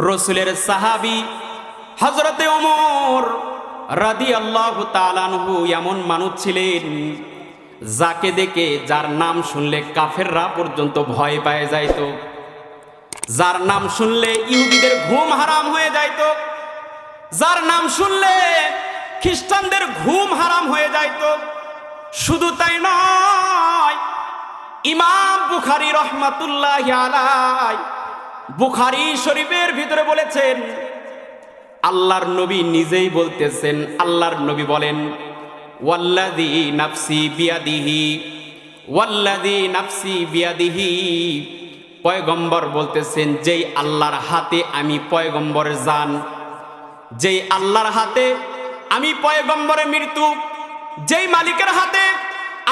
রসুলের সাহাবী হযরতে ওমর রাদিয়াল্লাহু তাআলা আনহু এমন মানুষ ছিলেন যাকে দেখে যার নাম শুনলে কাফেররা পর্যন্ত ভয় পেয়ে যাইত, যার নাম শুনলে ইহুদিদের ঘুম হারাম হয়ে যাইত, যার নাম শুনলে খ্রিস্টানদের ঘুম হারাম হয়ে যাইত। শুধু তাই নয়, ইমাম বুখারী রহমাতুল্লাহি আলাইহি বুখারী শরীফের ভিতরে বলেছেন, আল্লাহর নবী নিজেই বলতেছেন, আল্লাহর নবী বলেন, ওয়াল্লাযী নাফসি বিয়াদিহি, ওয়াল্লাযী নাফসি বিয়াদিহি, পয়গম্বর বলতেছেন, যেই আল্লাহর হাতে আমি পয়গম্বরের জান, যেই আল্লাহর হাতে আমি পয়গম্বরের মৃত্যু, যেই মালিকের হাতে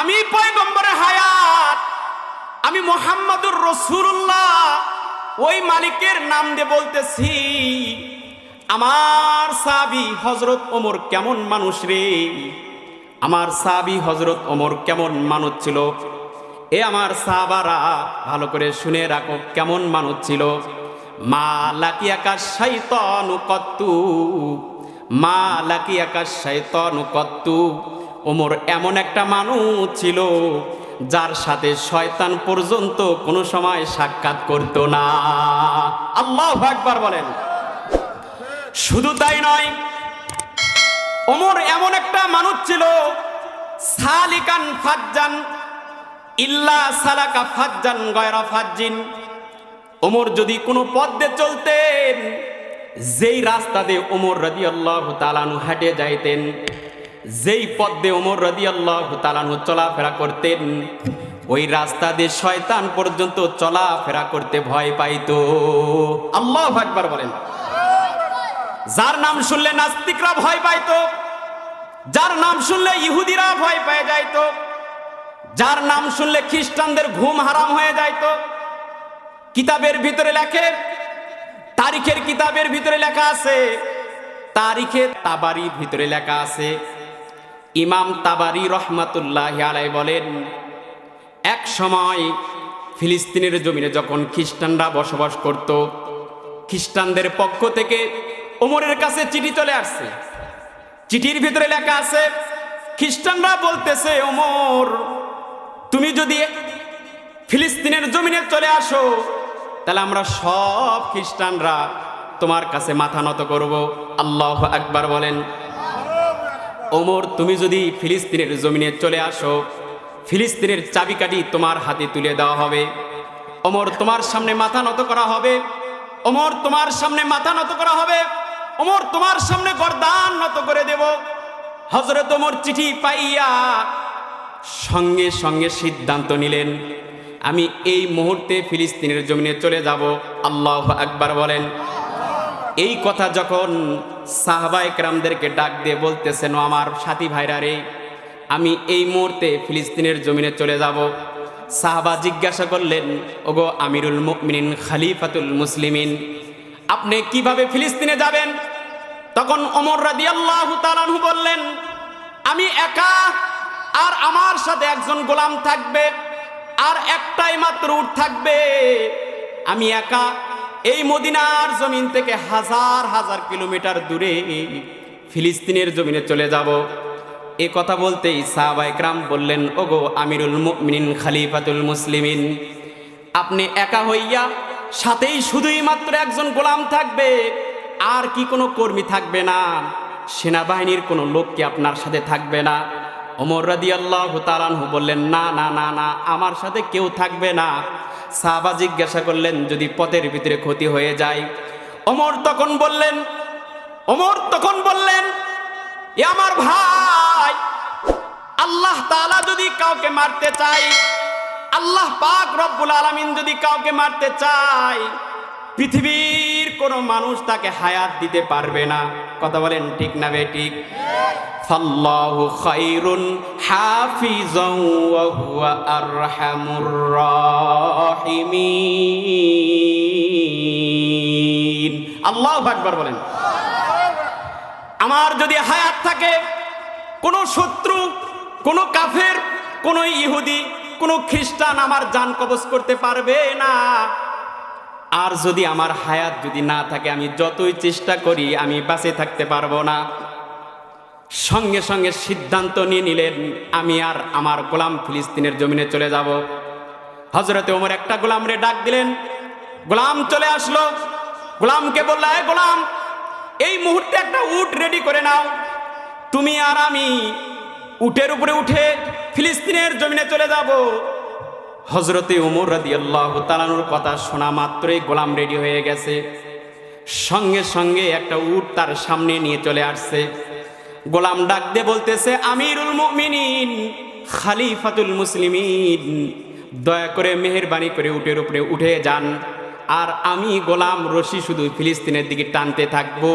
আমি পয়গম্বরের হায়াত, আমি মুহাম্মাদুর রাসূলুল্লাহ, ওই মালিকের নাম দিয়ে বলতেছি, আমার সাহাবী হযরত ওমর কেমন মানুষ রে, আমার সাহাবী হযরত ওমর কেমন মানুষ ছিল। এ আমার সাহাবারা ভালো করে শুনে রাখো, কেমন মানুষ ছিল। মা লাকিয়াকা শাইতানু কত্তু, মা লাকিয়াকা শাইতানু কত্তু, ওমর এমন একটা মানুষ ছিল যার সাথে শয়তান পর্যন্ত কোনো সময় সাক্ষাৎ করতো না। আল্লাহু আকবার বলেন। শুধু তাই নয়, ওমর এমন একটা মানুষ ছিল, সালিকান ফাজ্জান ইল্লা সালাকা ফাজ্জান গয়রা ফাজ্জিন। ওমর যদি কোনো পথ দিয়ে চলতেন, যেই রাস্তা দিয়ে ওমর রাদিয়াল্লাহু তাআলা আনহু হেঁটে যাইতেন, যেই পথ দিয়ে ওমর রাদিয়াল্লাহু তাআলা আনহু চলাফেরা করতেন, ওই রাস্তা দিয়ে শয়তান পর্যন্ত চলাফেরা করতে ভয় পাইতো। আল্লাহু আকবার বলেন। যার নাম শুনলে নাস্তিকরা ভয় পাইতো, যার নাম শুনলে ইহুদিরা ভয় পেয়ে যাইত, যার নাম শুনলে খ্রিস্টানদের ঘুম হারাম হয়ে যাইত। কিতাবের ভিতরে লেখে, তারিখের কিতাবের ভিতরে লেখা আছে, তারিখে তাবারির ভিতরে লেখা আছে, ইমাম তাবারি রহমাতুল্লাহি আলাইহি বলেন, এক সময় ফিলিস্তিনের জমিনে যখন খ্রিস্টানরা বসবাস করত, খ্রিস্টানদের পক্ষ থেকে ওমরের কাছে চিঠি চলে আসছে। চিঠির ভিতরে লেখা আছে, খ্রিস্টানরা বলতেছে, ওমর তুমি যদি ফিলিস্তিনের জমিনে চলে আসো, তাহলে আমরা সব খ্রিস্টানরা তোমার কাছে মাথা নত করব। আল্লাহু আকবার বলেন। ওমর তুমি যদি ফিলিস্তিনের জমিনে চলে আসো, ফিলিস্তিনের চাবিকাঠি তোমার হাতে তুলে দেওয়া হবে, ওমর তোমার সামনে মাথা নত করা হবে, ওমর তোমার সামনে মাথা নত করা হবে, ওমর তোমার সামনে গর্দান নত করে দেব। হযরত ওমর চিঠি পাইয়া সঙ্গে সঙ্গে সিদ্ধান্ত নিলেন, আমি এই মুহূর্তে ফিলিস্তিনের জমিনে চলে যাব। আল্লাহু আকবার বলেন। এই কথা যখন সাহাবায়ে কেরামদেরকে ডাক দিয়ে বলতেছেন, আমার সাথী ভাইরা রে, আমি এই মুহূর্তে ফিলিস্তিনের জমিনে চলে যাব। সাহাবা জিজ্ঞাসা করলেন, ওগো আমিরুল মুমিনিন খলিফাতুল মুসলিমিন, আপনি কিভাবে ফিলিস্তিনে যাবেন? তখন ওমর রাদিয়াল্লাহু তাআলা আনহু বললেন, আমি একা, আর আমার সাথে একজন গোলাম থাকবে, আর একটাই মাত্র উট থাকবে। আমি একা এই মদিনার জমিন থেকে হাজার হাজার কিলোমিটার দূরে ফিলিস্তিনের জমিনে চলে যাব। এ কথা বলতেই সাহাবায়ে কেরাম বললেন, ওগো আমিরুল মুমিনিন খলিফাতুল মুসলিমিন, আপনি একা হইয়া সাথেই শুধুই মাত্র একজন গোলাম থাকবে, আর কি কোনো কর্মী থাকবে না, সেনাবাহিনীর কোনো লোক কি আপনার সাথে থাকবে না? ওমর রাদিয়াল্লাহু তাআলা আনহু বললেন, না না না না, আমার সাথে কেউ থাকবে না। সাহাবা জিজ্ঞাসা করলেন, যদি পথের ভিতরে ক্ষতি হয়ে যায়? ওমর তখন বললেন, এ আমার ভাই, আল্লাহ তাআলা যদি কাউকে মারতে চায়, আল্লাহ পাক রব্বুল আলামিন যদি কাউকে মারতে চায়, পৃথিবীর কোনো মানুষ তাকে হায়াত দিতে পারবে না। কথা বলেন ঠিক না বেঠিক? ফাল্লাহু খায়রুন হাফিজান ওয়া হুয়া আরহামুর রাহিমিন। আল্লাহু আকবার বলেন। আমার যদি হায়াত থাকে, কোনো শত্রু, কোনো কাফের, কোনো ইহুদি, কোনো খ্রিস্টান আমার জান কবজ করতে পারবে না। আর যদি আমার হায়াত যদি না থাকে, আমি যতই চেষ্টা করি আমি বাঁচে থাকতে পারবো না। সঙ্গে সঙ্গে সিদ্ধান্ত নিয়ে নিলেন, আমি আর আমার গোলাম ফিলিস্তিনের জমিনে চলে যাব। হযরতে ওমর একটা গোলামরে ডাক দিলেন, গোলাম চলে আসলো। গোলামকে বলল, এই গোলাম, এই মুহূর্তে একটা উট রেডি করে নাও, তুমি আর আমি উটের উপরে উঠে ফিলিস্তিনের জমিনে চলে যাব। হযরতে ওমর রাদিয়াল্লাহু তাআলা আনহুর কথা শোনা মাত্রই গোলাম রেডি হয়ে গেছে। সঙ্গে সঙ্গে একটা উট তার সামনে নিয়ে চলে আসছে। গোলাম ডাক দিয়ে বলতেছে, আমিরুল মুমিনিন, খলিফাতুল মুসলিমিন, দয়া করে মেহেরবানি করে উটের উপরে উঠে যান, আর আমি গোলাম রশি শুধু ফিলিস্তিনের দিকে টানতে থাকবো,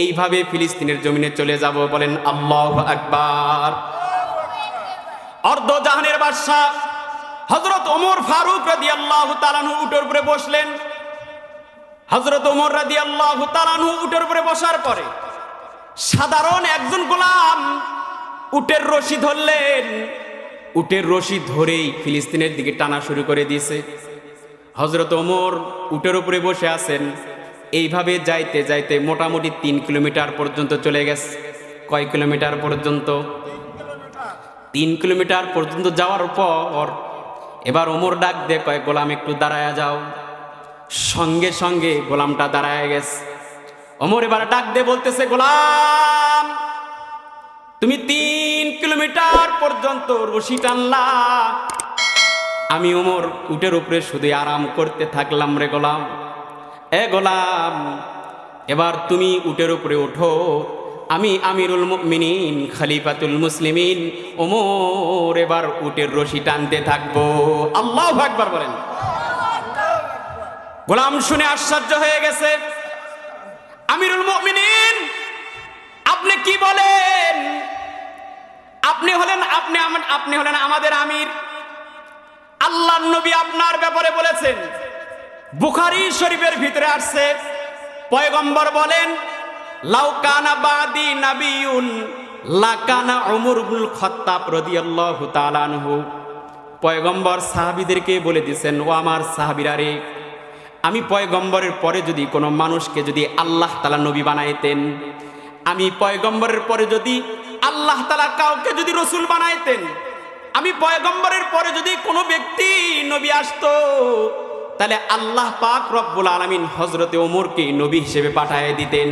এইভাবে ফিলিস্তিনের জমিনে চলে যাব। বলেন আল্লাহু আকবার। অর্ধজাহানের বাদশা হযরত ওমর ফারুক রাদিয়াল্লাহু তাআলা আনহু উটের উপরে বসলেন। হযরত ওমর রাদিয়াল্লাহু তাআলা আনহু উটের উপরে বসার পরে সাধারণ একজন গোলাম উটের রশি ধরলেন। উটের রশি ধরেই ফিলিস্তিনের দিকে টানা শুরু করে দিয়েছে। হযরত ওমর উটের উপরে বসে আছেন। এইভাবে যাইতে যাইতে মোটামুটি 3 কিলোমিটার পর্যন্ত চলে গেছে। কয় কিলোমিটার পর্যন্ত? 3 কিলোমিটার পর্যন্ত যাওয়ার পর এবার ওমর ডাক দিয়ে কয়, গোলাম একটু দাঁড়ায়া যাও। সঙ্গে সঙ্গে গোলামটা দাঁড়ায় গেছে। ওমর এবার ডাক দিয়ে বলতেছে, গোলাম, তুমি 3 কিলোমিটার পর্যন্ত রশি টানলা, আমি ওমর উটের উপরে শুধু আরাম করতে থাকলাম রে গোলাম। এ গোলাম, এবার তুমি উটের উপরে ওঠো, আমি আমিরুল মুমিনিন, খলিফাতুল মুসলিমিন ওমর এবার উটের রশি টানতে থাকবো। আল্লাহু আকবার বলেন। গোলাম শুনে আশ্চর্য হয়ে গেছে। আমিরুল মুমিনিন, আপনি কি বলেন? আপনি হলেন আমাদের আমির। আল্লাহর নবী আপনার ব্যাপারে বলেছেন, বুখারী শরীফের ভিতরে আসছে, পয়গম্বর বলেন, লাউ কানা বাদি নাবিয়ুন লাকানা উমর ইবনুল খাত্তাব রাদিয়াল্লাহু তাআলা আনহু। পয়গম্বর সাহাবীদেরকে বলে দিয়েছেন, ও আমার সাহাবীরা রে, আমি পয়গম্বরের পরে যদি কোনো মানুষকে যদি আল্লাহ তাআলা নবী বানাইতেন, আমি পয়গম্বরের পরে যদি আল্লাহ তাআলা কাউকে যদি রসুল বানাইতেন, আমি পয়গম্বরের পরে যদি কোনো ব্যক্তি নবী আসতো, তাহলে আল্লাহ পাক রব্বুল আলামিন হযরতে ওমরকে নবী হিসেবে পাঠায় দিতেন।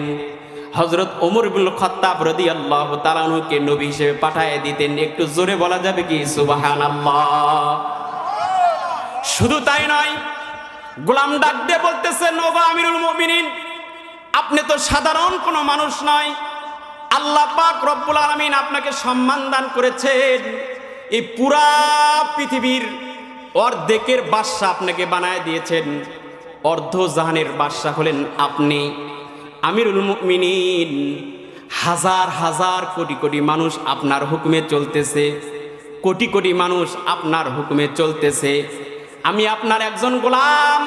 হযরত ওমর ইবনুল খাত্তাব রাদিয়াল্লাহু তাআলা আনহুকে নবী হিসেবে পাঠায় দিতেন। একটু জোরে বলা যাবে কি সুবহানাল্লাহ? শুধু তাই নয়, গোলাম ডাক দিয়ে বলতেছেন, ও আমিরুল মুমিনিন, আপনি তো সাধারণ কোনো মানুষ নয়, আল্লাহ পাক রব্বুল আলামিন আপনাকে সম্মান দান করেছেন। এই পুরা পৃথিবীর অর্ধেকের বাদশা আপনাকে বানায় দিয়েছেন, অর্ধজাহানের বাদশা হলেন আপনি। আমিরুল মুমিনিন, হাজার হাজার কোটি কোটি মানুষ আপনার হুকুমে চলতেছে, কোটি কোটি মানুষ আপনার হুকুমে চলতেছে। আমি আপনার একজন গোলাম,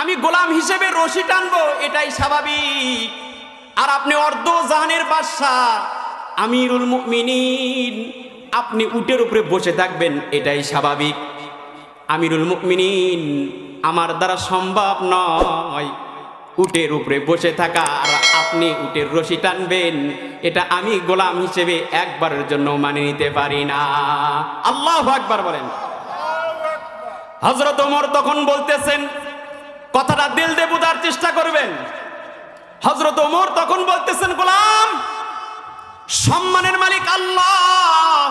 আমি গোলাম হিসেবে রশি টানবো, এটাই স্বাভাবিক। আর আপনি অর্ধজাহানের বাদশা আমিরুল মুমিনিন, আপনি উটের উপরে বসে থাকবেন, এটাই স্বাভাবিক। আমিরুল মুমিনিন, আমার দ্বারা সম্ভব নয় উটের উপরে বসে থাকা, আর আপনি উটের রশি টানবেন, এটা আমি গোলাম হিসেবে একবারের জন্য মানে নিতে পারি না। আল্লাহু আকবার বলেন। হযরত ওমর তখন বলতেছেন, কথাটা দিল দিয়ে বোঝার চেষ্টা করবেন। হযরত ওমর তখন বলতেছেন, গোলাম, সম্মানের মালিক আল্লাহ,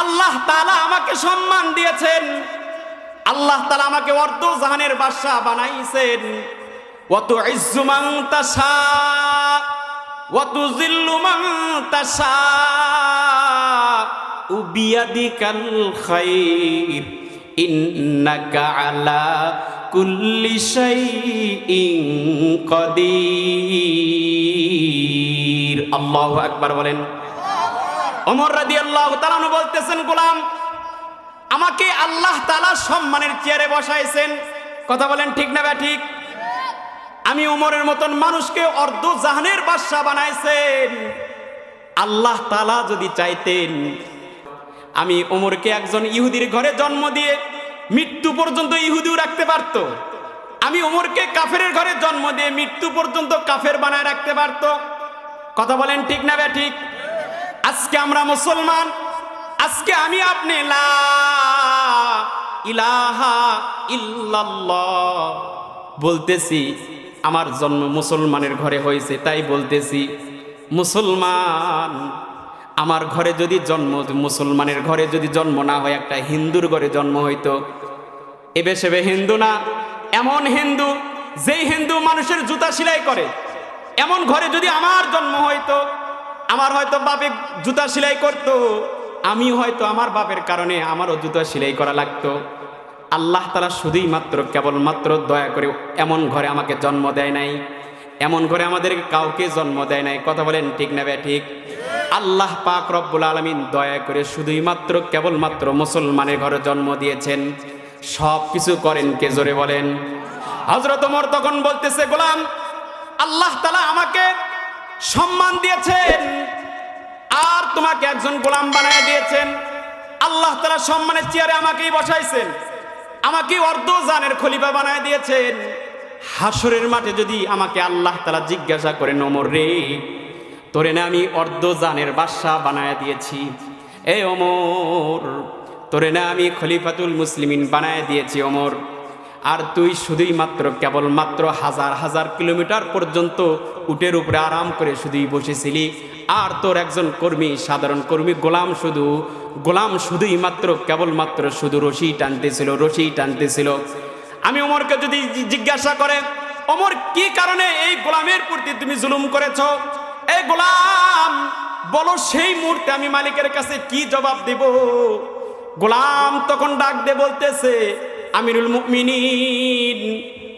আল্লাহ তাআলা আমাকে সম্মান দিয়েছেন, আল্লাহ তাআলা আমাকে অর্ধজাহানের বাদশা বানাইছেন। ওয়া তুইজ্জু মান তাশা ওয়া তুযিল্লু মান তাশা বিয়াদিকাল খায়র ইন্নাকা আলা কুল্লি শাইইন কাদির। আল্লাহু আকবার বলেন। ওমর রাদিয়াল্লাহু তাআলা আনহু বলতেছেন, গোলাম, আমাকে আল্লাহ তাআলা সম্মানের চেয়ারে বসাইছেন। কথা বলেন ঠিক না ঠিক? আমি ওমরের মতন মানুষকে অর্ধজাহানের বাদশা বানাইছেন। আল্লাহ তাআলা যদি চাইতেন, আমি ওমরকে একজন ইহুদির ঘরে জন্ম দিয়ে মৃত্যু পর্যন্ত ইহুদিও রাখতে পারতো। আমি ওমরকে কাফেরের ঘরে জন্ম দিয়ে মৃত্যু পর্যন্ত কাফের বানায় রাখতে পারতো। কথা বলেন ঠিক না বে ঠিক? আজকে আমরা মুসলমান, আজকে আমি আপনি লা ইলাহা ইল্লাল্লাহ বলতেছি, আমার জন্ম মুসলমানের ঘরে হয়েছে তাই বলতেছি মুসলমান। আমার ঘরে যদি জন্ম, মুসলমানের ঘরে যদি জন্ম না হয়, একটা হিন্দুর ঘরে জন্ম হইতো, এবে সেবে হিন্দু না, এমন হিন্দু যেই হিন্দু মানুষের জুতা সেলাই করে, এমন ঘরে যদি আমার জন্ম হইতো, আমার হয়তো বাপে জুতা সেলাই করতো, আমি হয়তো আমার বাপের কারণে আমারও জুতা সেলাই করা লাগতো। আল্লাহ তাআলা শুধুই মাত্র কেবলমাত্র দয়া করে এমন ঘরে আমাকে জন্ম দেয় নাই, এমন ঘরে আমাদের কাউকে জন্ম দেয় নাই। কথা বলেন ঠিক না বে ঠিক? আল্লাহ পাক রব্বুল আলামিন দয়া করে শুধুই মাত্র কেবলমাত্র মুসলমানের ঘরে জন্ম দিয়েছেন। সব কিছু করেন কে? জোরে বলেন। হযরত ওমর তখন বলতেছে, গোলাম, আল্লাহ তাআলা আমাকে সম্মান দিয়েছেন আর তোমাকে একজন গোলাম বানায় দিয়েছেন। আল্লাহ তাআলা সম্মানের চেয়ারে আমাকেই বসাইছেন, আমাকে অর্ধ জানের খলিফা বানায় দিয়েছেন। হাসরের মাঠে যদি আমাকে আল্লাহ তাআলা জিজ্ঞাসা করেন, ওমর রে, তোরে না আমি অর্ধ জানের বাদশা বানায় দিয়েছি, এ ওমর, তোরে না আমি খলিফাতুল মুসলিমিন বানায় দিয়েছি ওমর, আর তুই শুধুই মাত্র কেবলমাত্র হাজার হাজার কিলোমিটার পর্যন্ত উটের উপরে আরাম করে শুধুই বসেছিলি, আর তোর একজন কর্মী, সাধারণ কর্মী গোলাম শুধুই মাত্র কেবলমাত্র শুধু রশি টানতেছিল। আমি ওমরকে যদি জিজ্ঞাসা করে, ওমর, কি কারণে এই গোলামের প্রতি তুমি জুলুম করেছো? এই গোলাম বলো, সেই মুহূর্তে আমি মালিকের কাছে কি জবাব দেব? গোলাম তখন ডাক দিয়ে বলতেছে, আমিরুল মুমিনিন,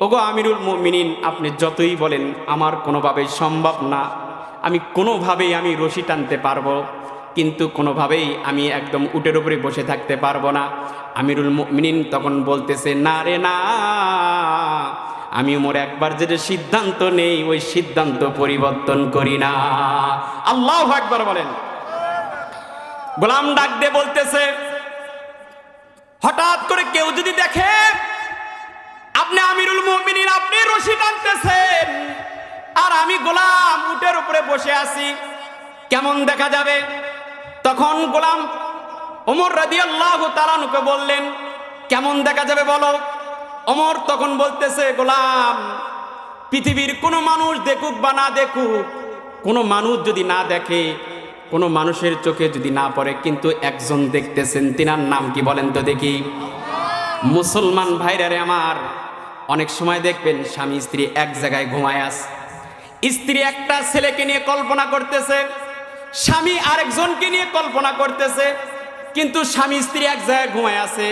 ওগো আমিরুল মুমিনিন, আপনি যতই বলেন আমার কোনোভাবেই সম্ভব না, আমি কোনোভাবেই আমি রশি টানতে পারবো, কিন্তু কোনোভাবেই আমি একদম উটের উপরে বসে থাকতে পারবো না। আমিরুল মুমিনিন তখন বলতেছে, না রে না, আমি ওমর একবার যেটা সিদ্ধান্ত নেই ওই সিদ্ধান্ত পরিবর্তন করি না। আল্লাহু আকবার বলেন। গোলাম ডাক দিয়ে বলতেছে, হঠাৎ করে কেউ যদি দেখে আপনি আমিরুল মুমিনিন, আপনি রশি টানতেছেন আর আমি গোলাম উটের উপরে বসে আছি, কেমন দেখা যাবে? তখন গোলাম ওমর রাদিয়াল্লাহু তাআলা আনহুকে বললেন, কেমন দেখা যাবে বলো? ওমর তখন বলতেছে, গোলাম, পৃথিবীর কোনো মানুষ দেখুক বা না দেখুক, কোনো মানুষ যদি না দেখে, কোনো মানুষের চোখে যদি না পড়ে, কিন্তু একজন দেখতেছেন, তিনার নাম কি বলেন তো দেখি? মুসলমান ভাইরা রে আমার, অনেক সময় দেখবেন স্বামী স্ত্রী এক জায়গায় ঘুমায় আছে, স্ত্রী একটা ছেলেকে নিয়ে কল্পনা করতেছে, স্বামী আরেকজনকে নিয়ে কল্পনা করতেছে, কিন্তু স্বামী স্ত্রী এক জায়গায় ঘুমায় আছে।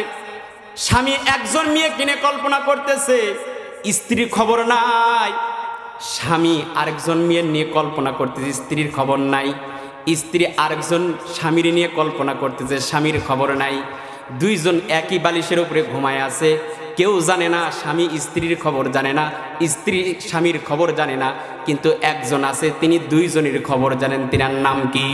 স্বামী একজন মেয়েকে নিয়ে কল্পনা করতেছে, স্ত্রীর খবর নাই। স্বামী আরেকজন মেয়ের নিয়ে কল্পনা করতেছে, স্ত্রীর খবর নাই। স্ত্রী আরেকজন স্বামীর নিয়ে কল্পনা করতেছে, স্বামীর খবর নাই। দুইজন একই বালিশের উপরে ঘুমায় আছে, কেউ জানে না, স্বামী স্ত্রীর খবর জানে না, স্ত্রী স্বামীর খবর জানে না, কিন্তু একজন আছে, তিনি দুইজনের খবর জানেন, তিনার নাম কি?